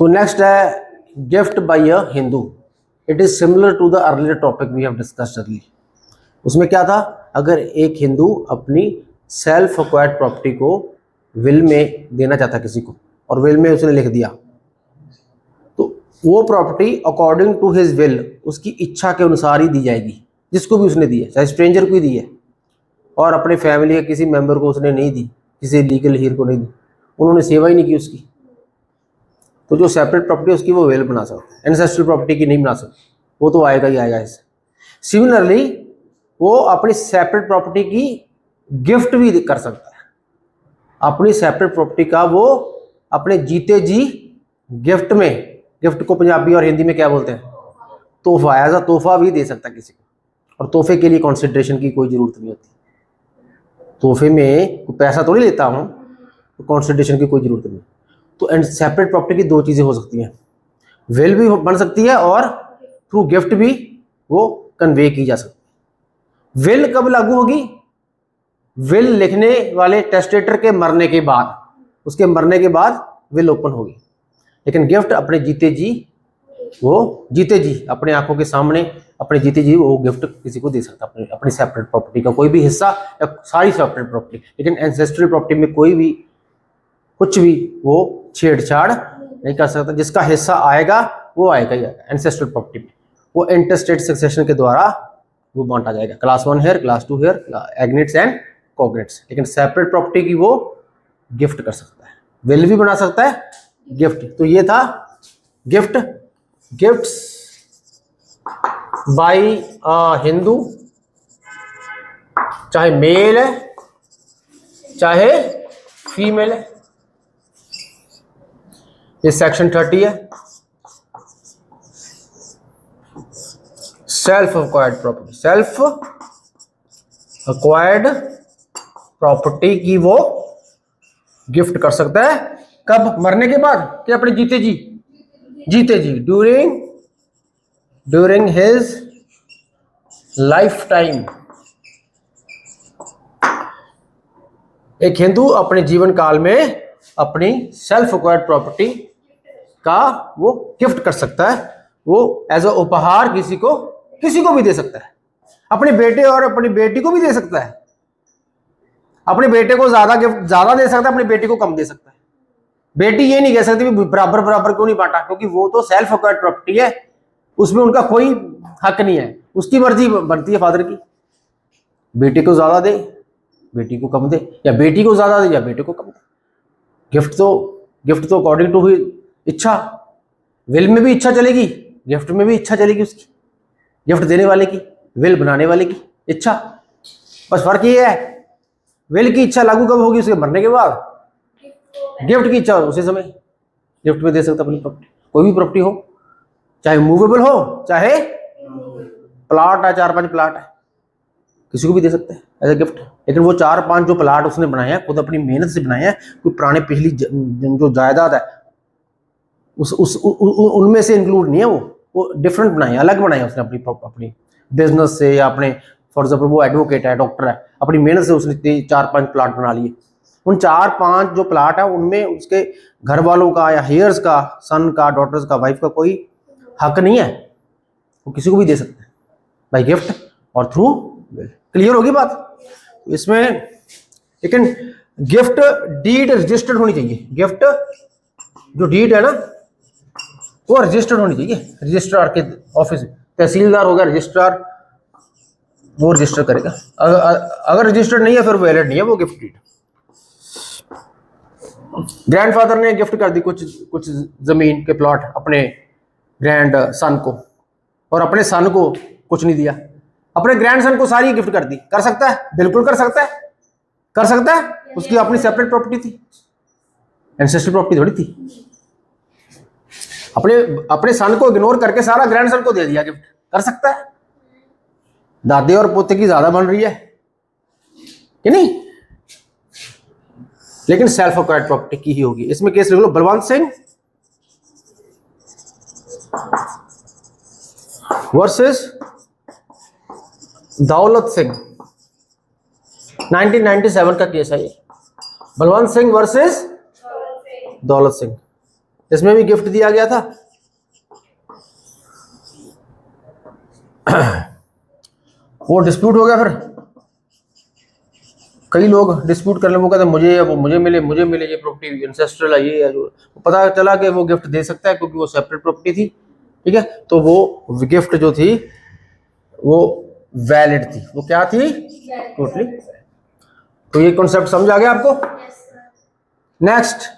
तो नेक्स्ट है gift by a Hindu. It is similar to the earlier topic we have discussed early. उसमें क्या था, अगर एक हिंदू अपनी सेल्फ एक्वायर्ड प्रॉपर्टी को विल में देना चाहता किसी को और विल में उसने लिख दिया, तो वो property according to his will उसकी इच्छा के अनुसार ही दी जाएगी, जिसको भी उसने दी है, चाहे स्ट्रेंजर को ही दी है और अपने फैमिली के किसी मेंबर को उसने नहीं दी, किसी लीगल हीर को नहीं दी, उन्होंने सेवा ही नहीं की उसकी, तो जो सेपरेट प्रॉपर्टी उसकी वो विल बना सकता है, एंसेस्ट्रल प्रॉपर्टी की नहीं बना सकता, वो तो आएगा ही आएगा इससे। सिमिलरली वो अपनी सेपरेट प्रॉपर्टी की गिफ्ट भी कर सकता है, अपनी सेपरेट प्रॉपर्टी का वो अपने जीते जी गिफ्ट में, गिफ्ट को पंजाबी और हिंदी में क्या बोलते हैं, तोहफा, एज अ तोहफा भी दे सकता है किसी को। और तोहफे के लिए कंसिडरेशन की कोई ज़रूरत नहीं होती, तोहफे में कोई पैसा तो नहीं लेता हूँ, तो कंसिडरेशन की कोई ज़रूरत नहीं। तो एंड सेपरेट प्रॉपर्टी की दो चीज़ें हो सकती हैं, विल भी बन सकती है और थ्रू गिफ्ट भी वो कन्वे की जा सकती है। विल कब लागू होगी, विल लिखने वाले टेस्टेटर के मरने के बाद, उसके मरने के बाद विल ओपन होगी। लेकिन गिफ्ट अपने जीते जी, वो जीते जी अपने आंखों के सामने अपने जीते जी वो गिफ्ट किसी को दे सकता है, अपनी सेपरेट प्रॉपर्टी का कोई भी हिस्सा या सारी सेपरेट प्रॉपर्टी। लेकिन एंसेस्ट्रल प्रॉपर्टी में कोई भी कुछ भी वो छेड़छाड़ नहीं कर सकता, जिसका हिस्सा आएगा वो आएगा ही आएगा। एंसेस्ट्रल प्रॉपर्टी में वो इंटरस्टेट सक्सेशन के द्वारा वो बांटा जाएगा, class 1 heir, class 2 heir, agnates and cognates. लेकिन सेपरेट प्रॉपर्टी की वो गिफ्ट कर सकता है, विल भी बना सकता है, गिफ्ट। तो ये था गिफ्ट, गिफ्ट्स बाय हिंदू, चाहे मेल है चाहे फीमेल है। ये सेक्शन 30 है, self acquired property. Self acquired property की वो गिफ्ट कर सकता है, कब, मरने के बाद कि अपने जीते जी, जीते जी, ड्यूरिंग हिज लाइफ टाइम। एक हिंदू अपने जीवन काल में अपनी सेल्फ एक्वायर्ड प्रॉपर्टी का वो गिफ्ट कर सकता है, वो एज अ उपहार किसी को भी दे सकता है, अपने बेटे और अपनी बेटी को भी दे सकता है। अपने बेटे को ज्यादा गिफ्ट ज्यादा दे सकता है, अपनी बेटी को कम दे सकता है। बेटी ये नहीं कह सकती बराबर बराबर क्यों नहीं बांटा, क्योंकि वो तो सेल्फ एक्वायर्ड प्रॉपर्टी है, उसमें उनका कोई हक नहीं है, उसकी मर्जी बनती है फादर की। बेटी को ज्यादा दे, बेटी को कम दे, या बेटी को ज्यादा दे या बेटे को कम दे। गिफ्ट तो अकॉर्डिंग टू इच्छा, विल में भी इच्छा चलेगी, गिफ्ट में भी इच्छा चलेगी उसकी, गिफ्ट देने वाले की, विल बनाने वाले की इच्छा। बस फर्क ये है, विल की इच्छा लागू कब होगी, उसके मरने के बाद, गिफ्ट की इच्छा उसी समय गिफ्ट में दे सकता अपनी प्रॉपर्टी। कोई भी प्रॉपर्टी हो, चाहे मूवेबल हो चाहे प्लाट है, 4-5 प्लाट है, किसी को भी दे सकते हैं एज ए गिफ्ट। लेकिन वो 4-5 जो प्लाट उसने बनाए हैं, खुद अपनी मेहनत से बनाए हैं, कोई पुराने पिछली जो जायदाद है उनमें से इंक्लूड नहीं है, वो डिफरेंट बनाए, अलग बनाए उसने अपनी बिजनेस से, या अपने फॉर एग्जाम्पल वो एडवोकेट है, डॉक्टर है, अपनी मेहनत से उसने 4-5 प्लाट बना लिए। उन 4-5 जो प्लाट है उनमें उसके घर वालों का या हेयर्स का, सन का, डॉटर्स का, वाइफ का कोई हक नहीं है, वो किसी को भी दे सकते हैं बाय गिफ्ट और थ्रू विल। क्लियर होगी बात इसमें। लेकिन गिफ्ट डीड रजिस्टर्ड होनी चाहिए, गिफ्ट जो डीड है ना वो रजिस्टर्ड होनी चाहिए रजिस्ट्रार के ऑफिस में। तहसीलदार हो गया रजिस्ट्रार, वो रजिस्टर करेगा। अगर रजिस्टर्ड नहीं है फिर वैलिड नहीं है वो गिफ्ट डीड। ग्रैंडफादर ने गिफ्ट कर दी कुछ जमीन के प्लॉट अपने ग्रैंड सन को, और अपने सन को कुछ नहीं दिया, अपने ग्रैंड सन को सारी गिफ्ट कर दी। कर सकता है, बिल्कुल कर सकता है, कर सकता है। उसकी अपनी सेपरेट प्रॉपर्टी थी, एंसेस्ट्रल प्रॉपर्टी थोड़ी थी। अपने सन को इग्नोर करके सारा ग्रैंड सन को दे दिया गिफ्ट, कर सकता है। दादे और पोते की ज्यादा बन रही है कि नहीं, लेकिन सेल्फ एक्वायर्ड प्रॉपर्टी की ही होगी। इसमें केस लिख लो, बलवंत सिंह वर्सेस दौलत सिंह, 1997 का केस है ये। बलवंत सिंह वर्सेस दौलत सिंह। इसमें भी गिफ्ट दिया गया था। वो डिस्प्यूट हो गया, फिर कई लोग डिस्प्यूट करने, वो कहते मुझे, वो मुझे मिले ये प्रॉपर्टी इंसेस्ट्रल है, ये है जो पता चला कि वो गिफ्ट दे सकता है क्योंकि वो सेपरेट प्रॉपर्टी थी, ठीक है। तो वो गिफ्ट जो थी वो वैलिड थी, वो क्या थी, टोटली। तो ये कॉन्सेप्ट समझ आ गया आपको। नेक्स्ट